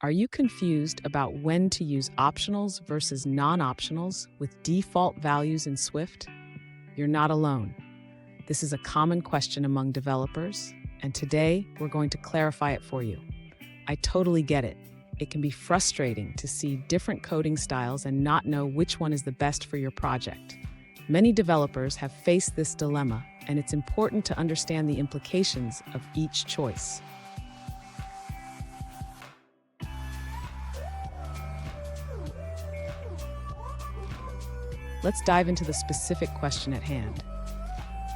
Are you confused about when to use optionals versus non-optionals with default values in Swift? You're not alone. This is a common question among developers, and today we're going to clarify it for you. I totally get it. It can be frustrating to see different coding styles and not know which one is the best for your project. Many developers have faced this dilemma, and it's important to understand the implications of each choice. Let's dive into the specific question at hand.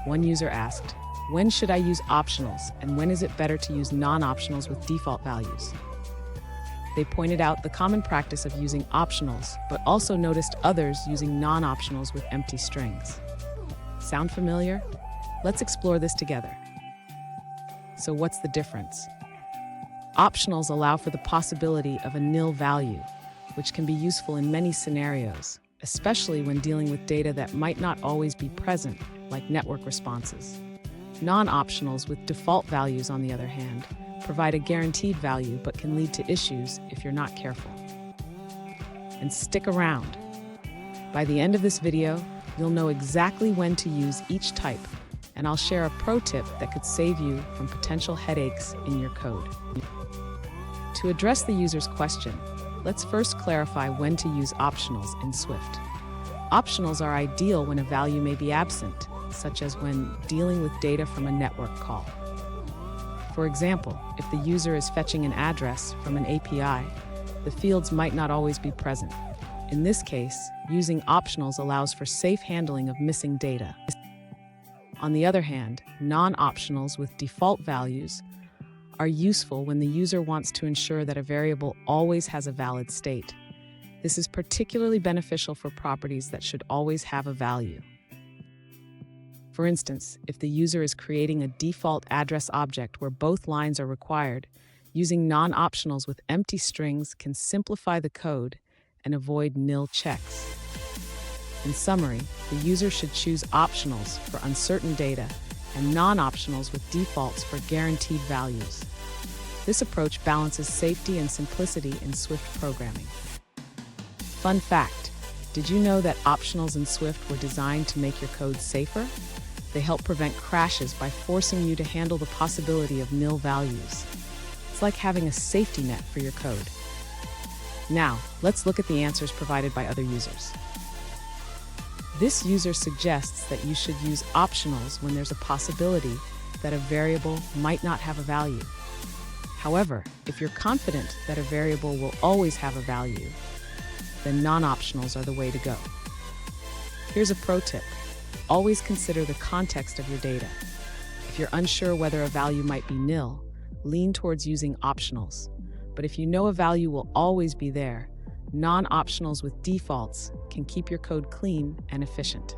One user asked, when should I use optionals, and when is it better to use non-optionals with default values? They pointed out the common practice of using optionals, but also noticed others using non-optionals with empty strings. Sound familiar? Let's explore this together. So what's the difference? Optionals allow for the possibility of a nil value, which can be useful in many scenarios, especially when dealing with data that might not always be present, like network responses. Non-optionals with default values, on the other hand, provide a guaranteed value but can lead to issues if you're not careful. And stick around. By the end of this video, you'll know exactly when to use each type, and I'll share a pro tip that could save you from potential headaches in your code. To address the user's question, let's first clarify when to use optionals in Swift. Optionals are ideal when a value may be absent, such as when dealing with data from a network call. For example, if the user is fetching an address from an API, the fields might not always be present. In this case, using optionals allows for safe handling of missing data. On the other hand, non-optionals with default values are useful when the user wants to ensure that a variable always has a valid state. This is particularly beneficial for properties that should always have a value. For instance, if the user is creating a default address object where both lines are required, using non-optionals with empty strings can simplify the code and avoid nil checks. In summary, the user should choose optionals for uncertain data and non-optionals with defaults for guaranteed values. This approach balances safety and simplicity in Swift programming. Fun fact, did you know that optionals in Swift were designed to make your code safer? They help prevent crashes by forcing you to handle the possibility of nil values. It's like having a safety net for your code. Now, let's look at the answers provided by other users. This user suggests that you should use optionals when there's a possibility that a variable might not have a value. However, if you're confident that a variable will always have a value, then non-optionals are the way to go. Here's a pro tip. Always consider the context of your data. If you're unsure whether a value might be nil, lean towards using optionals. But if you know a value will always be there, non-optionals with defaults can keep your code clean and efficient.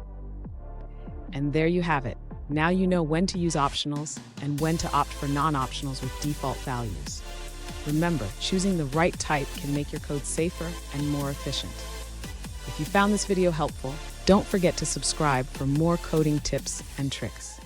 And there you have it. Now you know when to use optionals and when to opt for non-optionals with default values. Remember, choosing the right type can make your code safer and more efficient. If you found this video helpful, don't forget to subscribe for more coding tips and tricks.